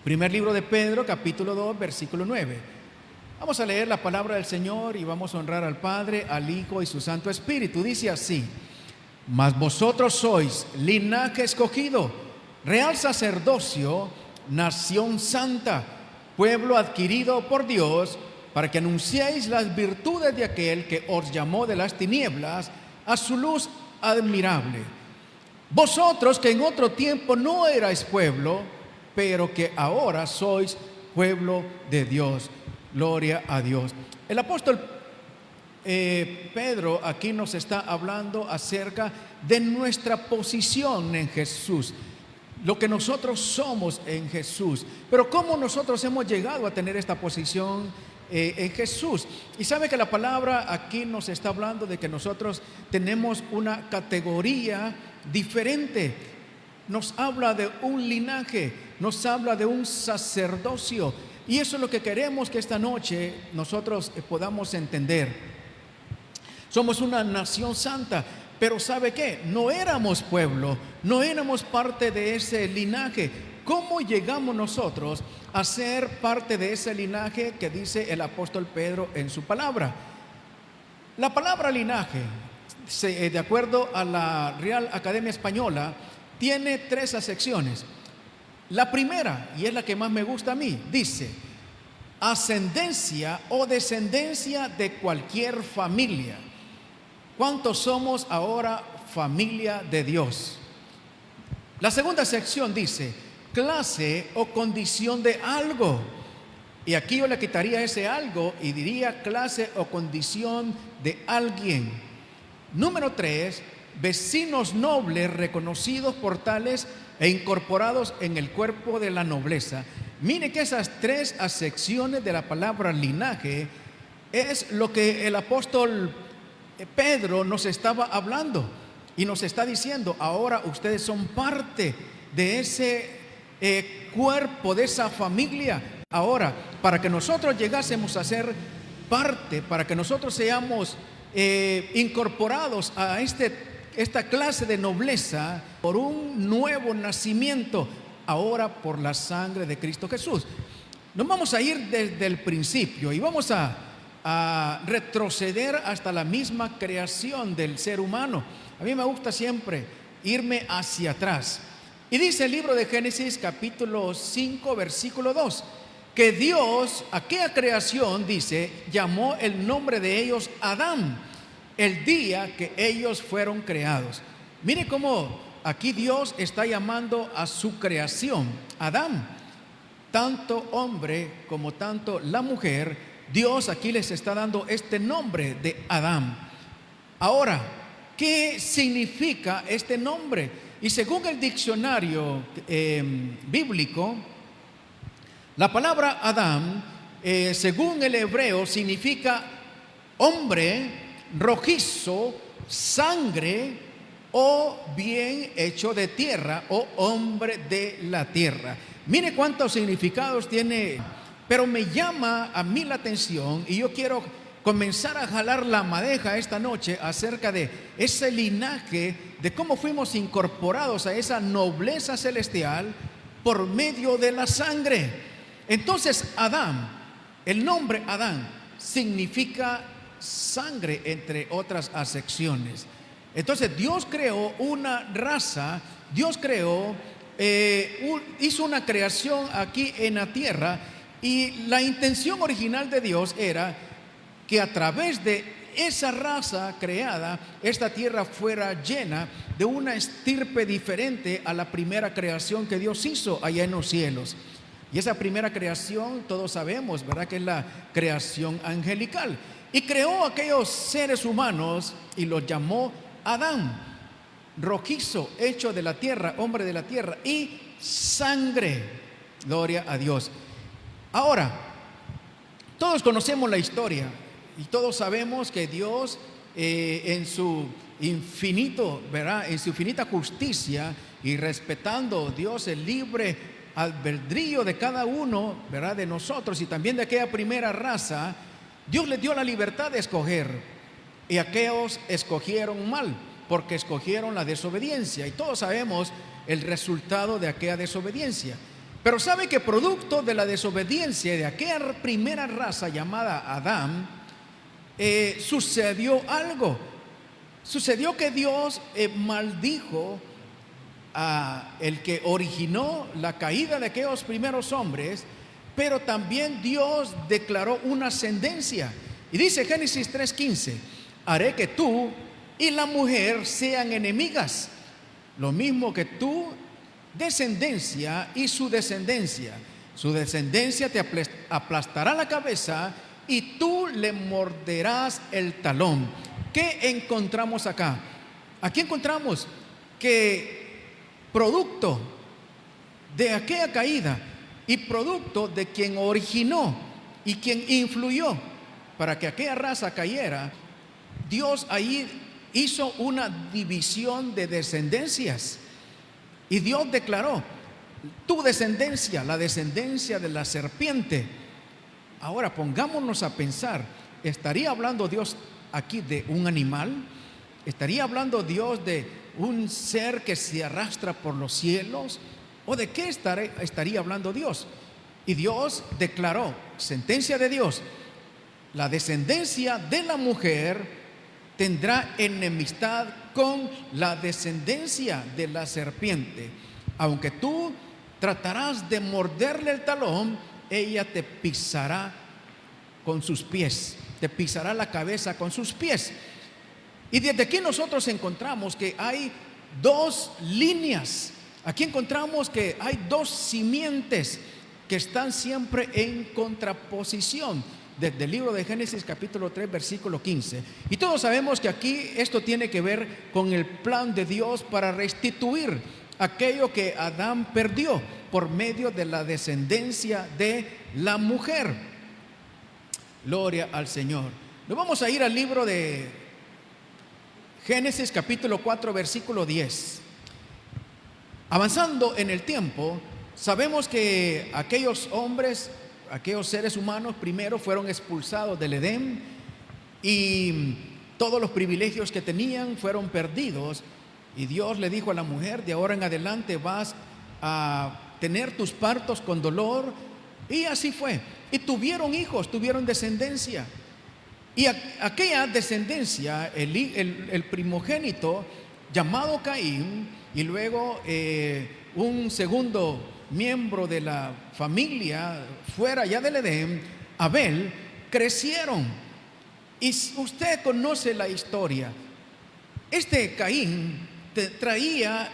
Primer libro de Pedro, capítulo 2, versículo 9. Vamos a leer la palabra del Señor y vamos a honrar al Padre, al Hijo y su Santo Espíritu. Dice así: mas vosotros sois linaje escogido, real sacerdocio, nación santa, pueblo adquirido por Dios, para que anunciéis las virtudes de aquel que os llamó de las tinieblas a su luz admirable. Vosotros que en otro tiempo no erais pueblo, pero que ahora sois pueblo de Dios. Gloria a Dios. El apóstol Pedro aquí nos está hablando acerca de nuestra posición en Jesús, lo que nosotros somos en Jesús, pero cómo nosotros hemos llegado a tener esta posición en Jesús. Y sabe que la palabra aquí nos está hablando de que nosotros tenemos una categoría diferente. Nos habla de un linaje, nos habla de un sacerdocio, y eso es lo que queremos que esta noche nosotros podamos entender. Somos una nación santa, pero ¿sabe qué? No éramos pueblo, no éramos parte de ese linaje. ¿Cómo llegamos nosotros a ser parte de ese linaje que dice el apóstol Pedro en su palabra? La palabra linaje, de acuerdo a la Real Academia Española, tiene tres acepciones. La primera, y es la que más me gusta a mí, dice: ascendencia o descendencia de cualquier familia. ¿Cuántos somos ahora familia de Dios? La segunda sección dice: clase o condición de algo. Y aquí yo le quitaría ese algo y diría clase o condición de alguien. Número 3, vecinos nobles reconocidos por tales e incorporados en el cuerpo de la nobleza. Mire que esas tres acepciones de la palabra linaje es lo que el apóstol Pedro nos estaba hablando y nos está diciendo: ahora ustedes son parte de ese cuerpo, de esa familia. Ahora, para que nosotros llegásemos a ser parte, para que nosotros seamos incorporados a esta clase de nobleza por un nuevo nacimiento, ahora por la sangre de Cristo Jesús. Nos vamos a ir desde el principio y vamos a retroceder hasta la misma creación del ser humano. A mí me gusta siempre irme hacia atrás. Y dice el libro de Génesis capítulo 5 versículo 2 que Dios, aquella creación, dice, llamó el nombre de ellos Adán, el día que ellos fueron creados. Mire cómo aquí Dios está llamando a su creación Adán. Tanto hombre como tanto la mujer, Dios aquí les está dando este nombre de Adán. Ahora, ¿qué significa este nombre? Y según el diccionario bíblico, la palabra Adán, según el hebreo, significa hombre, rojizo, sangre, o bien hecho de tierra, o hombre de la tierra. Mire cuántos significados tiene, pero me llama a mí la atención y yo quiero comenzar a jalar la madeja esta noche acerca de ese linaje, de cómo fuimos incorporados a esa nobleza celestial por medio de la sangre. Entonces Adán, el nombre Adán significa sangre, entre otras acepciones. Entonces Dios creó una raza, Dios creó, hizo una creación aquí en la tierra, y la intención original de Dios era que a través de esa raza creada, esta tierra fuera llena de una estirpe diferente a la primera creación que Dios hizo allá en los cielos. Y esa primera creación, todos sabemos, ¿verdad?, que es la creación angelical. Y creó aquellos seres humanos y los llamó Adán, rojizo, hecho de la tierra, hombre de la tierra, y sangre. Gloria a Dios. Ahora, todos conocemos la historia y todos sabemos que Dios en su infinito, ¿verdad?, en su infinita justicia, y respetando Dios el libre albedrío de cada uno, ¿verdad?, de nosotros y también de aquella primera raza, Dios les dio la libertad de escoger, y aquellos escogieron mal porque escogieron la desobediencia, y todos sabemos el resultado de aquella desobediencia. Pero sabe que producto de la desobediencia de aquella primera raza llamada Adán, sucedió algo. Sucedió que Dios maldijo a el que originó la caída de aquellos primeros hombres, pero también Dios declaró una ascendencia. Y dice Génesis 3:15: haré que tú y la mujer sean enemigas, lo mismo que tu descendencia y su descendencia. Su descendencia te aplastará la cabeza y tú le morderás el talón. ¿Qué encontramos acá? Aquí encontramos que producto de aquella caída y producto de quien originó y quien influyó para que aquella raza cayera, Dios ahí hizo una división de descendencias. Y Dios declaró: tu descendencia, la descendencia de la serpiente. Ahora pongámonos a pensar, ¿estaría hablando Dios aquí de un animal? ¿Estaría hablando Dios de un ser que se arrastra por los cielos? ¿O de qué estaría hablando Dios? Y Dios declaró, sentencia de Dios: la descendencia de la mujer tendrá enemistad con la descendencia de la serpiente. Aunque tú tratarás de morderle el talón, ella te pisará con sus pies, te pisará la cabeza con sus pies. Y desde aquí nosotros encontramos que hay dos líneas. Aquí encontramos que hay dos simientes que están siempre en contraposición, desde el libro de Génesis capítulo 3 versículo 15. Y todos sabemos que aquí esto tiene que ver con el plan de Dios para restituir aquello que Adán perdió por medio de la descendencia de la mujer. Gloria al Señor. Nos vamos a ir al libro de Génesis capítulo 4 versículo 10. Avanzando en el tiempo, sabemos que aquellos hombres, aquellos seres humanos primero fueron expulsados del Edén y todos los privilegios que tenían fueron perdidos. Y Dios le dijo a la mujer: de ahora en adelante vas a tener tus partos con dolor. Y así fue. Y tuvieron hijos, tuvieron descendencia. Y aquella descendencia, el primogénito llamado Caín, y luego un segundo miembro de la familia fuera ya del Edén, Abel, crecieron. Y usted conoce la historia. Este Caín traía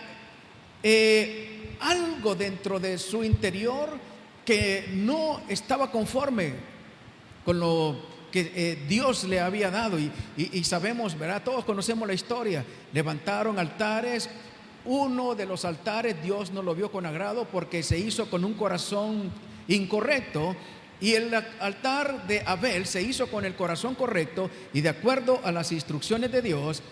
algo dentro de su interior que no estaba conforme con lo que Dios le había dado. Y sabemos, ¿verdad? Todos conocemos la historia. Levantaron altares. Uno de los altares Dios no lo vio con agrado porque se hizo con un corazón incorrecto, y el altar de Abel se hizo con el corazón correcto y de acuerdo a las instrucciones de Dios.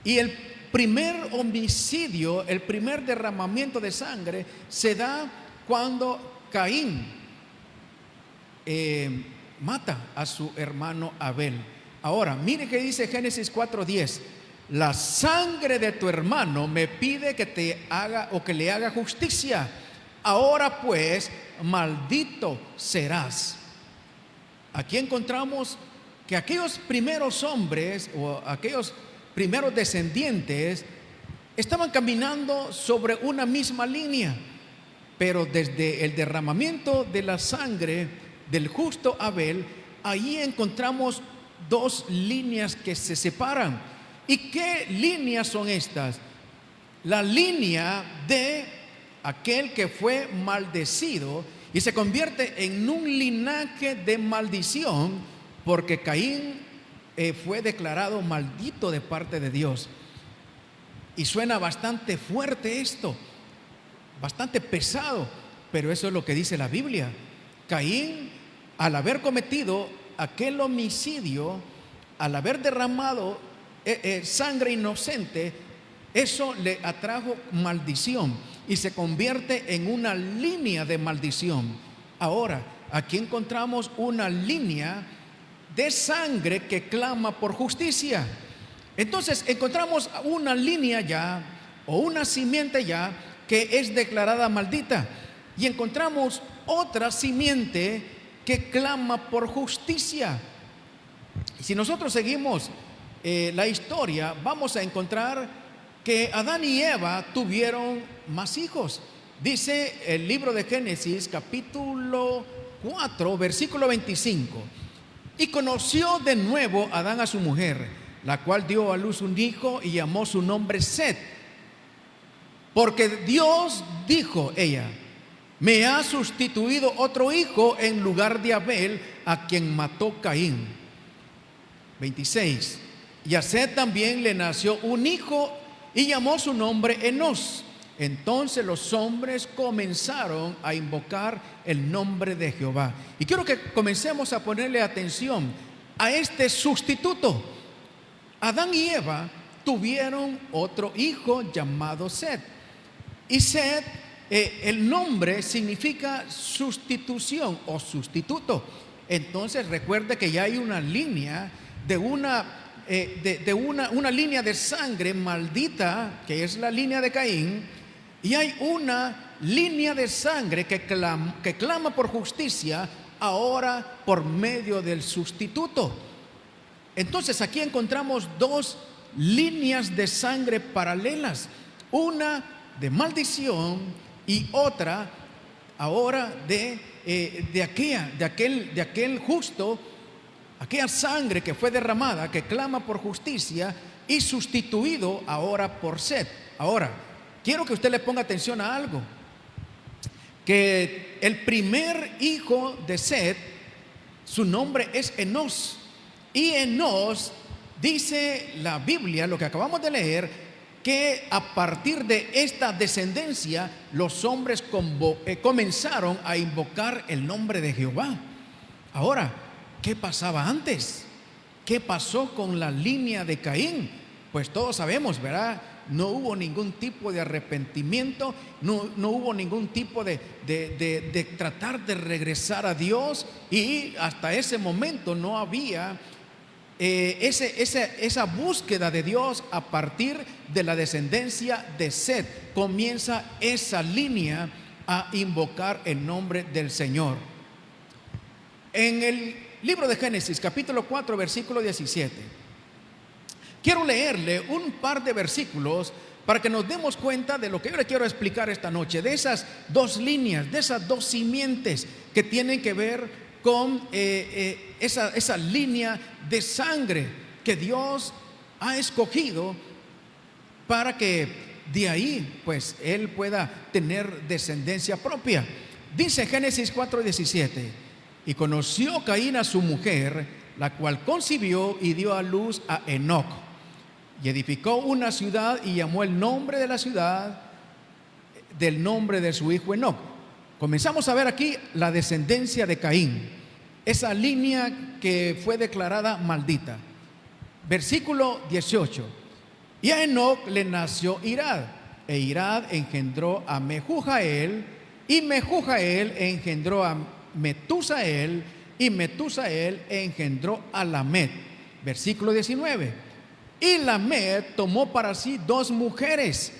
Y el primer homicidio, el primer derramamiento de sangre se da cuando Caín mata a su hermano Abel. Ahora, mire que dice Génesis 4:10: la sangre de tu hermano me pide que te haga o que le haga justicia. Ahora pues, maldito serás. Aquí encontramos que aquellos primeros hombres o aquellos primeros descendientes estaban caminando sobre una misma línea, pero desde el derramamiento de la sangre del justo Abel, ahí encontramos dos líneas que se separan. ¿Y qué líneas son estas? La línea de aquel que fue maldecido y se convierte en un linaje de maldición, porque Caín fue declarado maldito de parte de Dios. Y suena bastante fuerte esto, bastante pesado, pero eso es lo que dice la Biblia. Caín, al haber cometido aquel homicidio, al haber derramado sangre inocente, eso le atrajo maldición y se convierte en una línea de maldición. Ahora, aquí encontramos una línea de sangre que clama por justicia. Entonces encontramos una línea ya, o una simiente ya, que es declarada maldita. y encontramos otra simiente que clama por justicia. Y si nosotros seguimos la historia, vamos a encontrar que Adán y Eva tuvieron más hijos. Dice el libro de Génesis, capítulo 4, versículo 25: y conoció de nuevo Adán a su mujer, la cual dio a luz un hijo y llamó su nombre Set, porque Dios, dijo ella, me ha sustituido otro hijo en lugar de Abel, a quien mató Caín. 26: y a Set también le nació un hijo y llamó su nombre Enos. Entonces los hombres comenzaron a invocar el nombre de Jehová. Y quiero que comencemos a ponerle atención a este sustituto. Adán y Eva tuvieron otro hijo llamado Set. Y Set, el nombre significa sustitución o sustituto. Entonces recuerde que ya hay una línea de una línea de sangre maldita, que es la línea de Caín, y hay una línea de sangre que clama por justicia ahora por medio del sustituto. Entonces aquí encontramos dos líneas de sangre paralelas, una de maldición y otra ahora de aquel justo, aquella sangre que fue derramada, que clama por justicia y sustituido ahora por Set. Ahora, quiero que usted le ponga atención a algo, que el primer hijo de Set, su nombre es Enos, y Enos, dice la Biblia, lo que acabamos de leer, que a partir de esta descendencia los hombres comenzaron a invocar el nombre de Jehová. Ahora, ¿qué pasaba antes? ¿Qué pasó con la línea de Caín? Pues todos sabemos, ¿verdad? No hubo ningún tipo de arrepentimiento, no hubo ningún tipo de tratar de regresar a Dios, y hasta ese momento no había esa búsqueda de Dios. A partir de la descendencia de Set comienza esa línea a invocar el nombre del Señor. En el libro de Génesis, capítulo 4, versículo 17, quiero leerle un par de versículos para que nos demos cuenta de lo que yo le quiero explicar esta noche, de esas dos líneas, de esas dos simientes que tienen que ver con esa línea de sangre que Dios ha escogido para que de ahí pues Él pueda tener descendencia propia. Dice Génesis 4:17: y conoció Caín a su mujer, la cual concibió y dio a luz a Enoc, y edificó una ciudad y llamó el nombre de la ciudad del nombre de su hijo Enoc. Comenzamos a ver aquí la descendencia de Caín, esa línea que fue declarada maldita. Versículo 18: y a Enoc le nació Irad, e Irad engendró a Mehujael, y Mehujael engendró a Metusael, y Metusael engendró a Lamed. Versículo 19: y Lamed tomó para sí dos mujeres,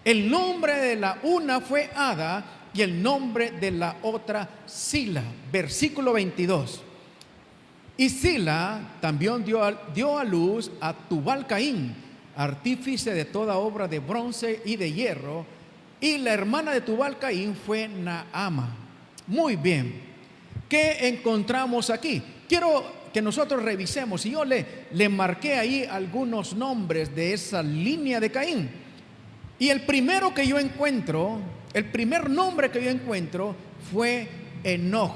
el nombre de la una fue Ada y el nombre de la otra Sila. Versículo 22: y Sila también dio a luz a Tubal Caín, artífice de toda obra de bronce y de hierro, y la hermana de Tubal Caín fue Naama. Muy bien, ¿qué encontramos aquí? Quiero que nosotros revisemos, y yo le marqué ahí algunos nombres de esa línea de Caín. Y el primero que yo encuentro, el primer nombre que yo encuentro fue Enoc.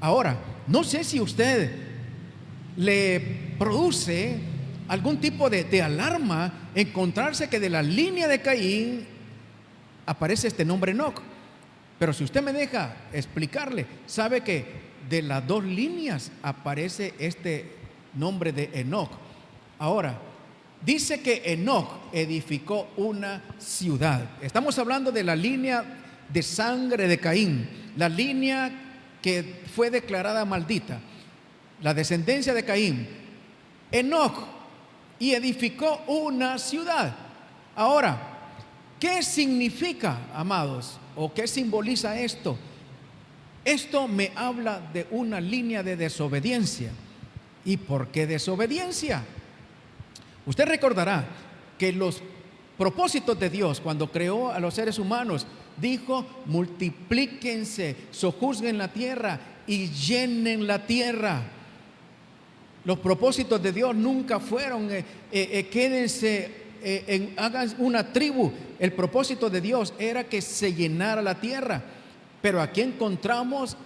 Ahora, no sé si usted le produce algún tipo de alarma encontrarse que de la línea de Caín aparece este nombre Enoc. Pero si usted me deja explicarle, sabe que de las dos líneas aparece este nombre de Enoc. Ahora, dice que Enoc edificó una ciudad. Estamos hablando de la línea de sangre de Caín, la línea que fue declarada maldita, la descendencia de Caín. Enoc, y edificó una ciudad. Ahora, ¿qué significa, amados? ¿O qué simboliza esto? Esto me habla de una línea de desobediencia. ¿Y por qué desobediencia? Usted recordará que los propósitos de Dios cuando creó a los seres humanos, dijo: multiplíquense, sojuzguen la tierra y llenen la tierra. Los propósitos de Dios nunca fueron quédense, hagan una tribu. El propósito de Dios era que se llenara la tierra. Pero aquí encontramos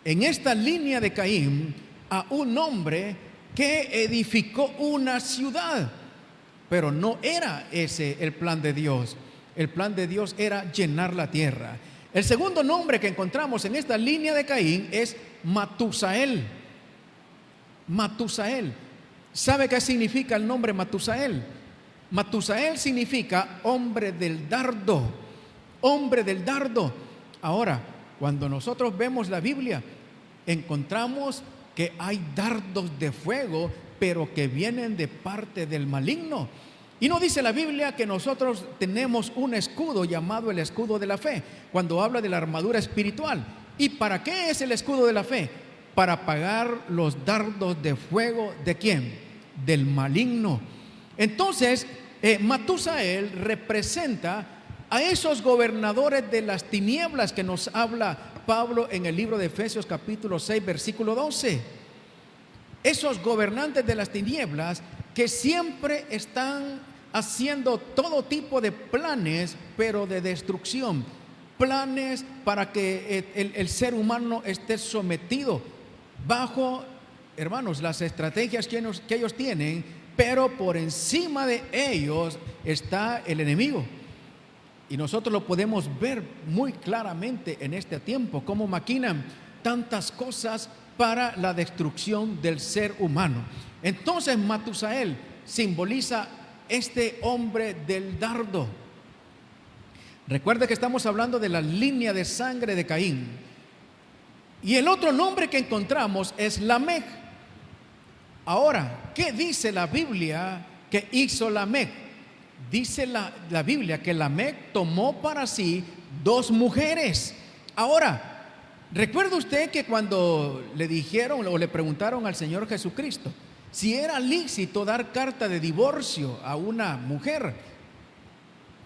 en esta línea de Caín a un hombre que edificó una ciudad, pero no era ese el plan de Dios. El plan de Dios era llenar la tierra. El segundo nombre que encontramos en esta línea de Caín es Matusael. Matusael. ¿Sabe qué significa el nombre Matusael? Matusael significa hombre del dardo. Hombre del dardo. Ahora, cuando nosotros vemos la Biblia, encontramos que hay dardos de fuego, pero que vienen de parte del maligno. Y no dice la Biblia que nosotros tenemos un escudo llamado el escudo de la fe, cuando habla de la armadura espiritual. ¿Y para qué es el escudo de la fe? Para apagar los dardos de fuego, ¿de quién? Del maligno. Entonces, Matusael representa a esos gobernadores de las tinieblas que nos habla Pablo en el libro de Efesios capítulo 6 versículo 12. Esos gobernantes de las tinieblas que siempre están haciendo todo tipo de planes, pero de destrucción. Planes para que el ser humano esté sometido bajo, hermanos, las estrategias que ellos tienen, pero por encima de ellos está el enemigo. Y nosotros lo podemos ver muy claramente en este tiempo, cómo maquinan tantas cosas para la destrucción del ser humano. Entonces Matusael simboliza este hombre del dardo. Recuerde que estamos hablando de la línea de sangre de Caín. Y el otro nombre que encontramos es Lamec. Ahora, ¿qué dice la Biblia que hizo Lamec? Dice la Biblia que Lamec tomó para sí 2 mujeres. Ahora, ¿recuerda usted que cuando le dijeron o le preguntaron al Señor Jesucristo si era lícito dar carta de divorcio a una mujer?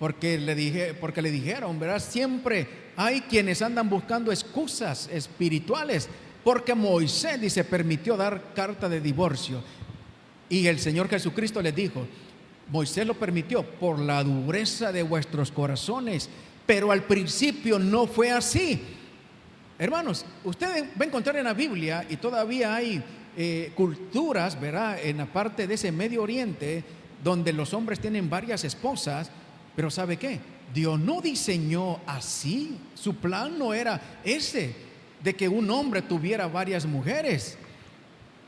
Porque le dijeron, ¿verdad? Siempre hay quienes andan buscando excusas espirituales, porque Moisés, dice, permitió dar carta de divorcio. Y el Señor Jesucristo les dijo: Moisés lo permitió por la dureza de vuestros corazones, pero al principio no fue así. Hermanos, usted va a encontrar en la Biblia, y todavía hay culturas, ¿verdad?, en la parte de ese Medio Oriente, donde los hombres tienen varias esposas. Pero ¿sabe qué? Dios no diseñó así. Su plan no era ese, de que un hombre tuviera varias mujeres.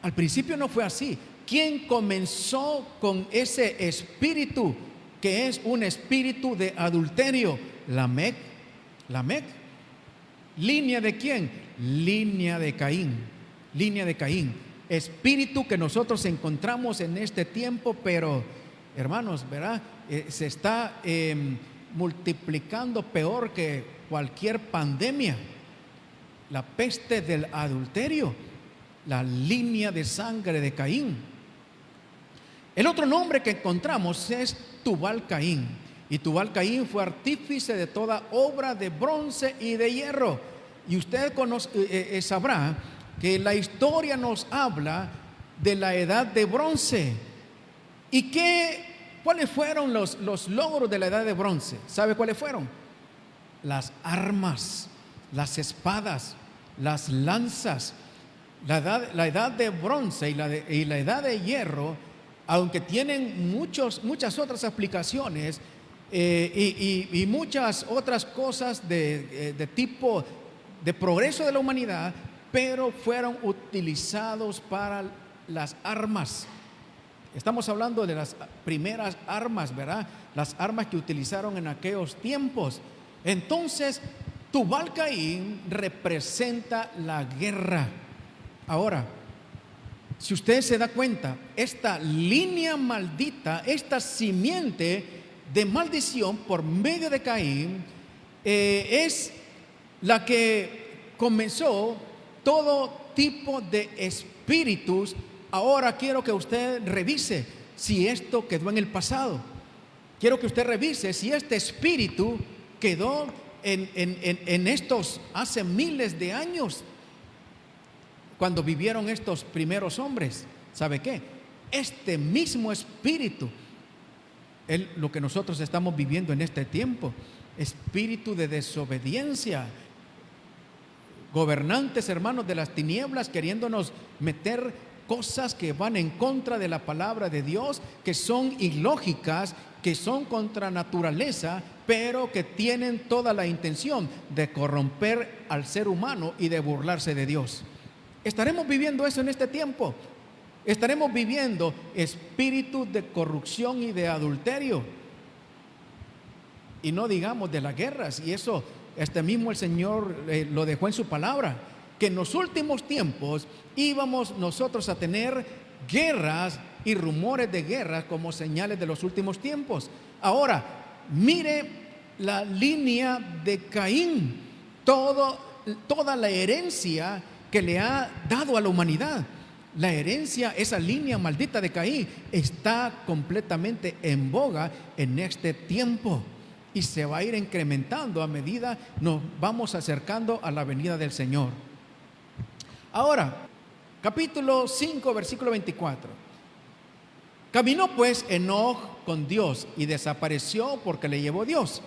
Al principio no fue así. ¿Quién comenzó con ese espíritu, que es un espíritu de adulterio? Lamec. Lamec. ¿Línea de quién? Línea de Caín. Línea de Caín. Espíritu que nosotros encontramos en este tiempo, pero hermanos, ¿verdad? Se está multiplicando peor que cualquier pandemia. La peste del adulterio, la línea de sangre de Caín. El otro nombre que encontramos es Tubal-Caín. Y Tubal-Caín fue artífice de toda obra de bronce y de hierro. Y usted sabrá que la historia nos habla de la edad de bronce. ¿Y cuáles fueron los logros de la edad de bronce? ¿Sabe cuáles fueron? Las armas, las espadas, las lanzas. La edad de bronce y la edad de hierro, aunque tienen muchas otras aplicaciones y muchas otras cosas de tipo de progreso de la humanidad, pero fueron utilizados para las armas. Estamos hablando de las primeras armas, ¿verdad? Las armas que utilizaron en aquellos tiempos. Entonces, Tubal-Caín representa la guerra. Ahora, si usted se da cuenta, esta línea maldita, esta simiente de maldición por medio de Caín, es la que comenzó todo tipo de espíritus. Ahora quiero que usted revise si esto quedó en el pasado. Quiero que usted revise si este espíritu quedó en estos hace miles de años, cuando vivieron estos primeros hombres. ¿Sabe qué? Este mismo espíritu es lo que nosotros estamos viviendo en este tiempo. Espíritu de desobediencia, gobernantes, hermanos, de las tinieblas, queriéndonos meter cosas que van en contra de la palabra de Dios, que son ilógicas, que son contra naturaleza, pero que tienen toda la intención de corromper al ser humano y de burlarse de Dios. ¿Estaremos viviendo eso en este tiempo? Estaremos viviendo espíritus de corrupción y de adulterio. Y no digamos de las guerras, y eso mismo el Señor lo dejó en su palabra, que en los últimos tiempos íbamos nosotros a tener guerras y rumores de guerras como señales de los últimos tiempos. Ahora, mire la línea de Caín, toda la herencia que le ha dado a la humanidad. La herencia, esa línea maldita de Caín, está completamente en boga en este tiempo y se va a ir incrementando a medida nos vamos acercando a la venida del Señor. Ahora, capítulo 5, versículo 24. Caminó pues Enoc con Dios y desapareció porque le llevó Dios.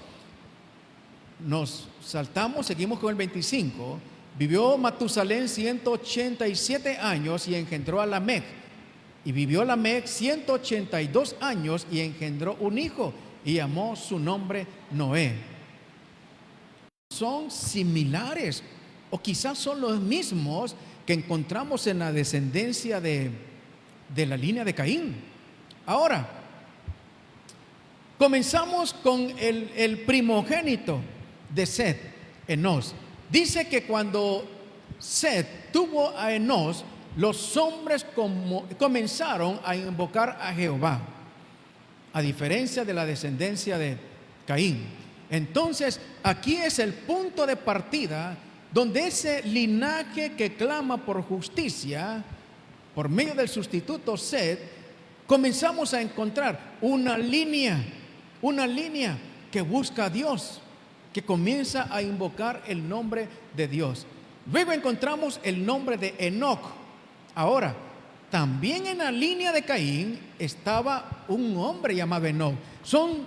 Nos saltamos, seguimos con el 25. Vivió Matusalén 187 años y engendró a Lamec. Y vivió Lamec 182 años y engendró un hijo y llamó su nombre Noé. Son similares o quizás son los mismos que encontramos en la descendencia de la línea de Caín. Ahora, comenzamos con el primogénito de Set, Enos. Dice que cuando Set tuvo a Enos, los hombres comenzaron a invocar a Jehová, a diferencia de la descendencia de Caín. Entonces, aquí es el punto de partida donde ese linaje que clama por justicia, por medio del sustituto Set, comenzamos a encontrar una línea que busca a Dios, que comienza a invocar el nombre de Dios. Luego encontramos el nombre de Enoc. Ahora, también en la línea de Caín estaba un hombre llamado Enoc. Son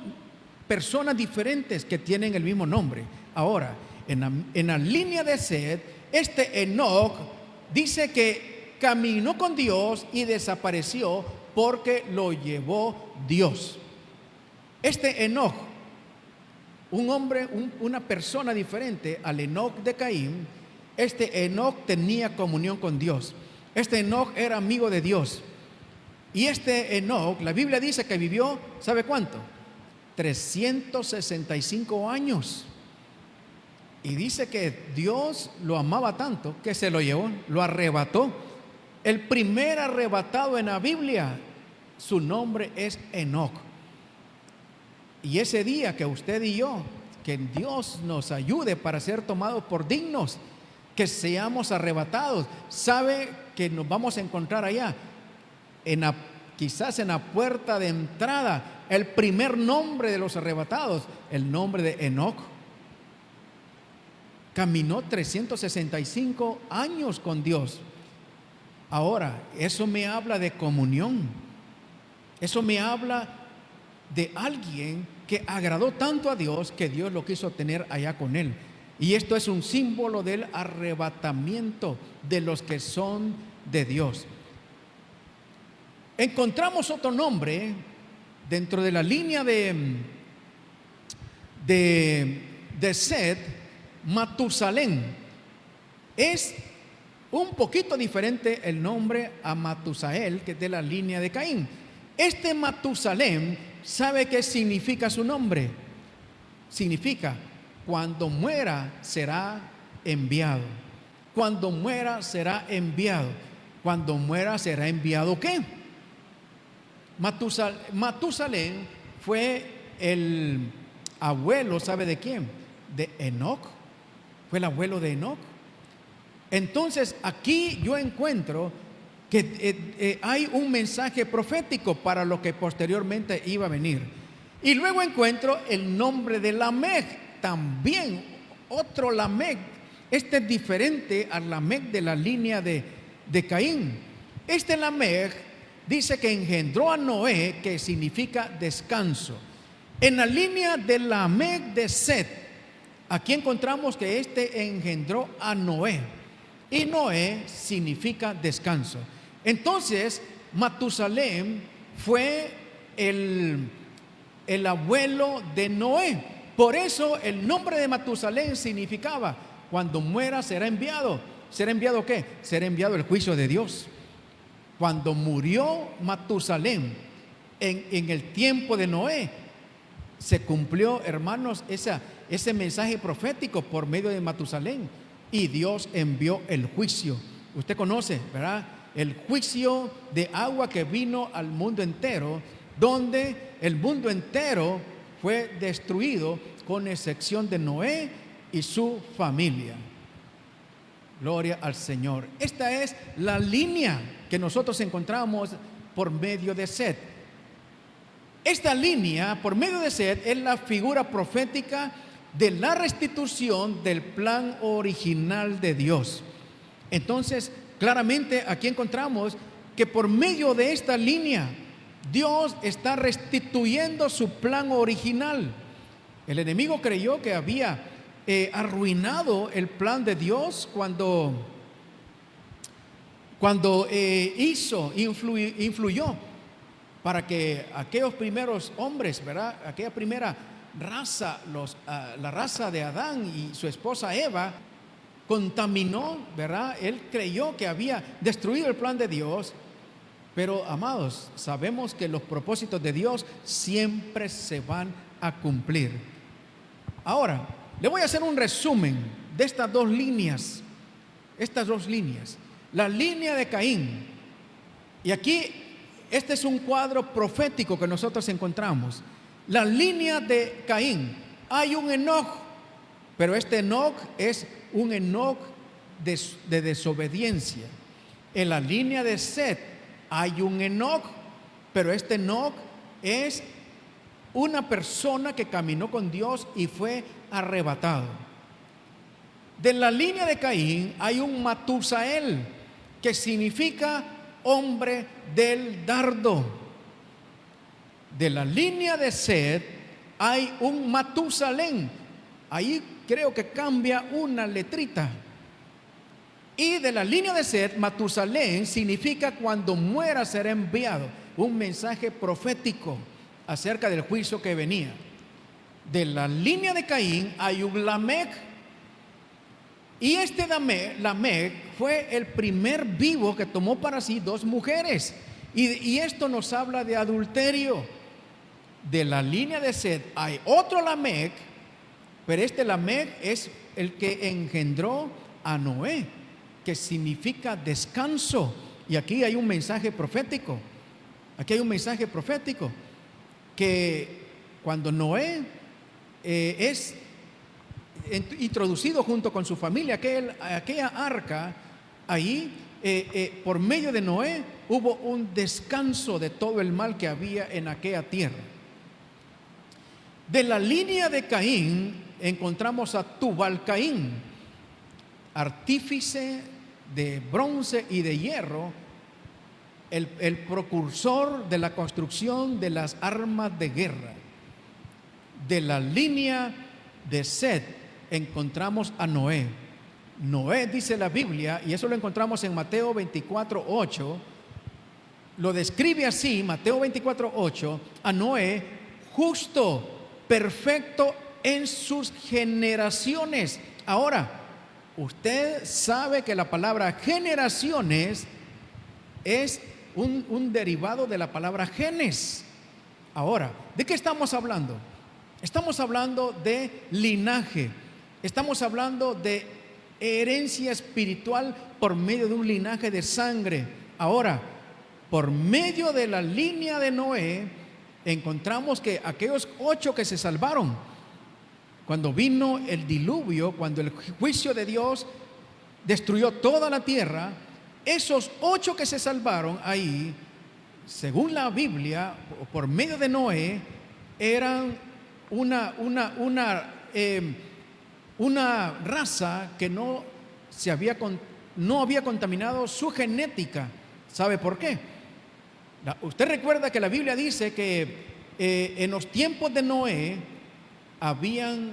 personas diferentes que tienen el mismo nombre. Ahora, en la línea de Set, este Enoc dice que caminó con Dios y desapareció porque lo llevó Dios. Este Enoc, un hombre, una persona diferente al Enoc de Caín. Este Enoc tenía comunión con Dios. Este Enoc era amigo de Dios. Y este Enoc, la Biblia dice que vivió, ¿sabe cuánto? 365 años. Y dice que Dios lo amaba tanto que se lo llevó, lo arrebató. El primer arrebatado en la Biblia, su nombre es Enoc. Y ese día que usted y yo, que Dios nos ayude para ser tomados por dignos, que seamos arrebatados, sabe que nos vamos a encontrar allá, quizás en la puerta de entrada, el primer nombre de los arrebatados, el nombre de Enoc. Caminó 365 años con Dios. Ahora, eso me habla de comunión. Eso me habla de alguien que agradó tanto a Dios que Dios lo quiso tener allá con él. Y esto es un símbolo del arrebatamiento de los que son de Dios. Encontramos otro nombre dentro de la línea de Set, Matusalén. Es un poquito diferente el nombre a Matusael, que es de la línea de Caín. Este Matusalén, ¿sabe qué significa su nombre? Significa: cuando muera será enviado. Cuando muera será enviado. Cuando muera será enviado, ¿qué? Matusalén fue el abuelo, ¿sabe de quién? De Enoc. Fue el abuelo de Enoc. Entonces aquí yo encuentro que hay un mensaje profético para lo que posteriormente iba a venir. Y luego encuentro el nombre de Lamec, también otro Lamec. Este es diferente al Lamec de la línea de Caín. Este Lamec dice que engendró a Noé, que significa descanso. En la línea de Lamec de Set, aquí encontramos que este engendró a Noé, y Noé significa descanso. Entonces Matusalén fue el abuelo de Noé. Por eso el nombre de Matusalén significaba: cuando muera será enviado. ¿Será enviado qué? Será enviado el juicio de Dios. Cuando murió Matusalén en el tiempo de Noé, se cumplió, hermanos, ese mensaje profético por medio de Matusalén, y Dios envió el juicio. Usted conoce, ¿verdad? El juicio de agua que vino al mundo entero, donde el mundo entero fue destruido con excepción de Noé y su familia. Gloria al Señor. Esta es la línea que nosotros encontramos por medio de Set. Esta línea, por medio de Set, es la figura profética de la restitución del plan original de Dios. Entonces, claramente aquí encontramos que por medio de esta línea, Dios está restituyendo su plan original. El enemigo creyó que había arruinado el plan de Dios cuando influyó para que aquellos primeros hombres, ¿verdad?, aquella primera raza, la raza de Adán y su esposa Eva, contaminó, ¿verdad? Él creyó que había destruido el plan de Dios. Pero, amados, sabemos que los propósitos de Dios siempre se van a cumplir. Ahora, le voy a hacer un resumen de estas dos líneas. La línea de Caín. Y aquí, este es un cuadro profético que nosotros encontramos. La línea de Caín. Hay un Enoc, pero este Enoc es un Enoc de desobediencia. En la línea de Set hay un Enoc, pero este Enoc es una persona que caminó con Dios y fue arrebatado. De la línea de Caín hay un Matusael, que significa hombre del dardo. De la línea de Set hay un Matusalén. Ahí creo que cambia una letrita. Y de la línea de Set, Matusalén significa cuando muera será enviado. Un mensaje profético acerca del juicio que venía. De la línea de Caín hay un Lamec. Y este Lamec fue el primer vivo que tomó para sí dos mujeres. Y esto nos habla de adulterio. De la línea de Set hay otro Lamec, pero este Lamec es el que engendró a Noé, que significa descanso. Y aquí hay un mensaje profético. Que cuando Noé es introducido junto con su familia, aquella arca, ahí por medio de Noé hubo un descanso de todo el mal que había en aquella tierra. De la línea de Caín encontramos a Tubal-Caín, artífice de bronce y de hierro, el precursor de la construcción de las armas de guerra. De la línea de Set encontramos a Noé. Noé, dice la Biblia, y eso lo encontramos en Mateo 24:8, lo describe así, Mateo 24:8, a Noé: justo, perfecto en sus generaciones. Ahora, usted sabe que la palabra generaciones es un derivado de la palabra genes. Ahora, ¿de qué estamos hablando? Estamos hablando de linaje. Estamos hablando de herencia espiritual por medio de un linaje de sangre. Ahora, por medio de la línea de Noé, encontramos que aquellos 8 que se salvaron, cuando vino el diluvio, cuando el juicio de Dios destruyó toda la tierra. Esos 8 que se salvaron ahí, según la Biblia, por medio de Noé, eran una raza que no había contaminado su genética. ¿Sabe por qué? Usted recuerda que la Biblia dice que en los tiempos de Noé habían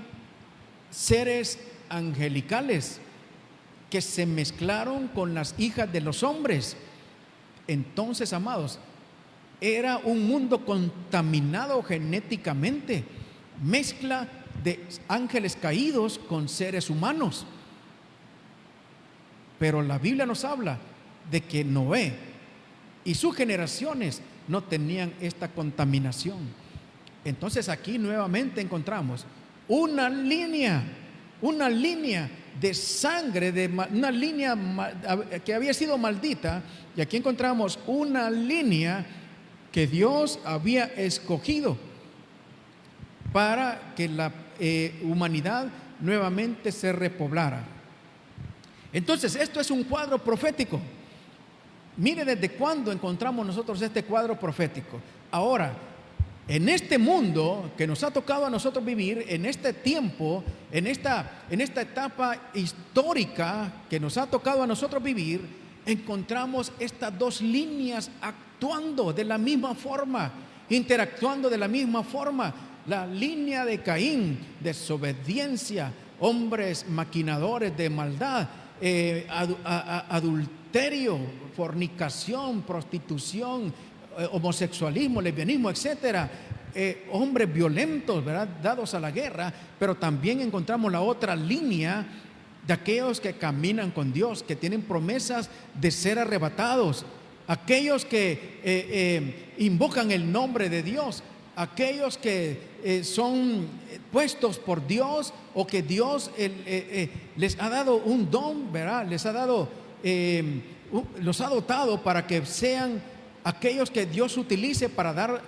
seres angelicales que se mezclaron con las hijas de los hombres. Entonces, amados, era un mundo contaminado genéticamente, mezcla de ángeles caídos con seres humanos. Pero la Biblia nos habla de que Noé y sus generaciones no tenían esta contaminación. Entonces aquí nuevamente encontramos una línea de sangre, una línea que había sido maldita, y aquí encontramos una línea que Dios había escogido para que la humanidad nuevamente se repoblara. Entonces, esto es un cuadro profético. Mire desde cuándo encontramos nosotros este cuadro profético. Ahora, en este mundo que nos ha tocado a nosotros vivir, en este tiempo, en esta etapa histórica que nos ha tocado a nosotros vivir, encontramos estas dos líneas actuando de la misma forma, interactuando de la misma forma. La línea de Caín, desobediencia, hombres maquinadores de maldad, adulterio, fornicación, prostitución, homosexualismo, lesbianismo, etcétera, hombres violentos, ¿verdad?, dados a la guerra. Pero también encontramos la otra línea de aquellos que caminan con Dios, que tienen promesas de ser arrebatados, aquellos que invocan el nombre de Dios, aquellos que son puestos por Dios, o que Dios les ha dado un don, ¿verdad? Los ha dotado para que sean aquellos que Dios utilice para dar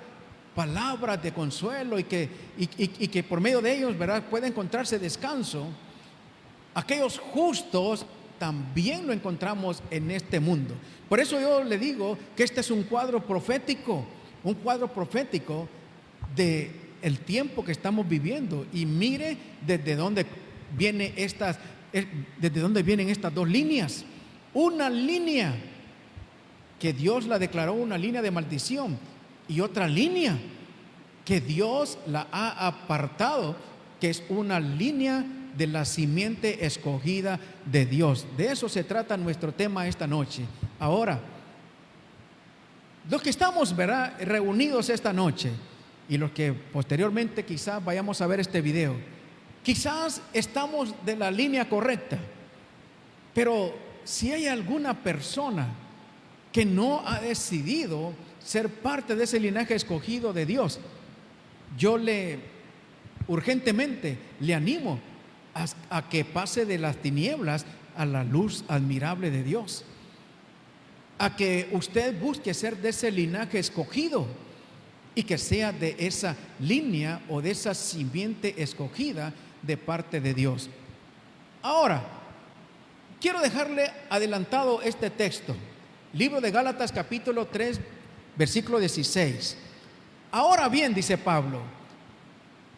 palabras de consuelo, y que por medio de ellos, ¿verdad?, pueda encontrarse descanso. Aquellos justos también lo encontramos en este mundo. Por eso yo le digo que este es un cuadro profético de el tiempo que estamos viviendo. Y mire desde dónde vienen estas dos líneas. Una línea que Dios la declaró una línea de maldición, y otra línea que Dios la ha apartado, que es una línea de la simiente escogida de Dios. De eso se trata nuestro tema esta noche. Ahora, los que estamos, ¿verdad?, reunidos esta noche, y los que posteriormente quizás vayamos a ver este video, quizás estamos de la línea correcta. Pero si hay alguna persona que no ha decidido ser parte de ese linaje escogido de Dios, yo urgentemente le animo a que pase de las tinieblas a la luz admirable de Dios, a que usted busque ser de ese linaje escogido, y que sea de esa línea o de esa simiente escogida de parte de Dios. Ahora, quiero dejarle adelantado este texto, libro de Gálatas capítulo 3, versículo 16. Ahora bien, dice Pablo,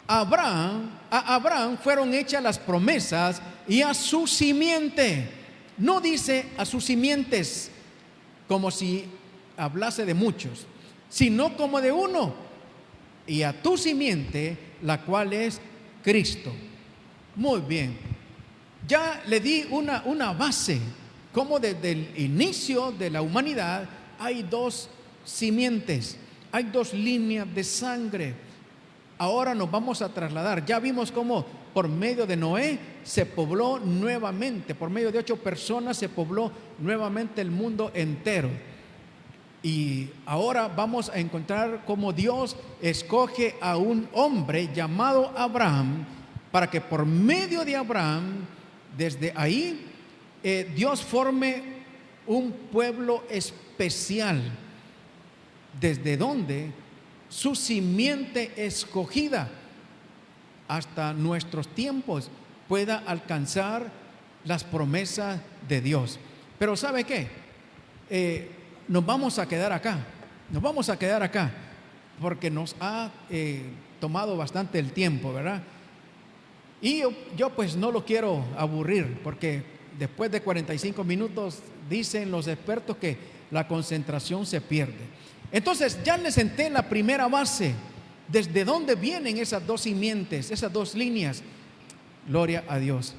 a Abraham fueron hechas las promesas, y a su simiente. No dice a sus simientes como si hablase de muchos, sino como de uno, y a tu simiente, la cual es Cristo. Muy bien, ya le di una base, como desde el inicio de la humanidad hay dos simientes, hay dos líneas de sangre. Ahora nos vamos a trasladar. Ya vimos cómo por medio de Noé se pobló nuevamente, por medio de 8 personas se pobló nuevamente el mundo entero. Y ahora vamos a encontrar cómo Dios escoge a un hombre llamado Abraham, para que por medio de Abraham, desde ahí, Dios forme un pueblo especial, desde donde su simiente escogida hasta nuestros tiempos pueda alcanzar las promesas de Dios. Pero ¿sabe qué? Nos vamos a quedar acá. Nos vamos a quedar acá porque nos ha tomado bastante el tiempo, ¿verdad? Y yo pues no lo quiero aburrir, porque después de 45 minutos dicen los expertos que la concentración se pierde. Entonces ya les senté la primera base, desde dónde vienen esas dos simientes, esas dos líneas. Gloria a Dios.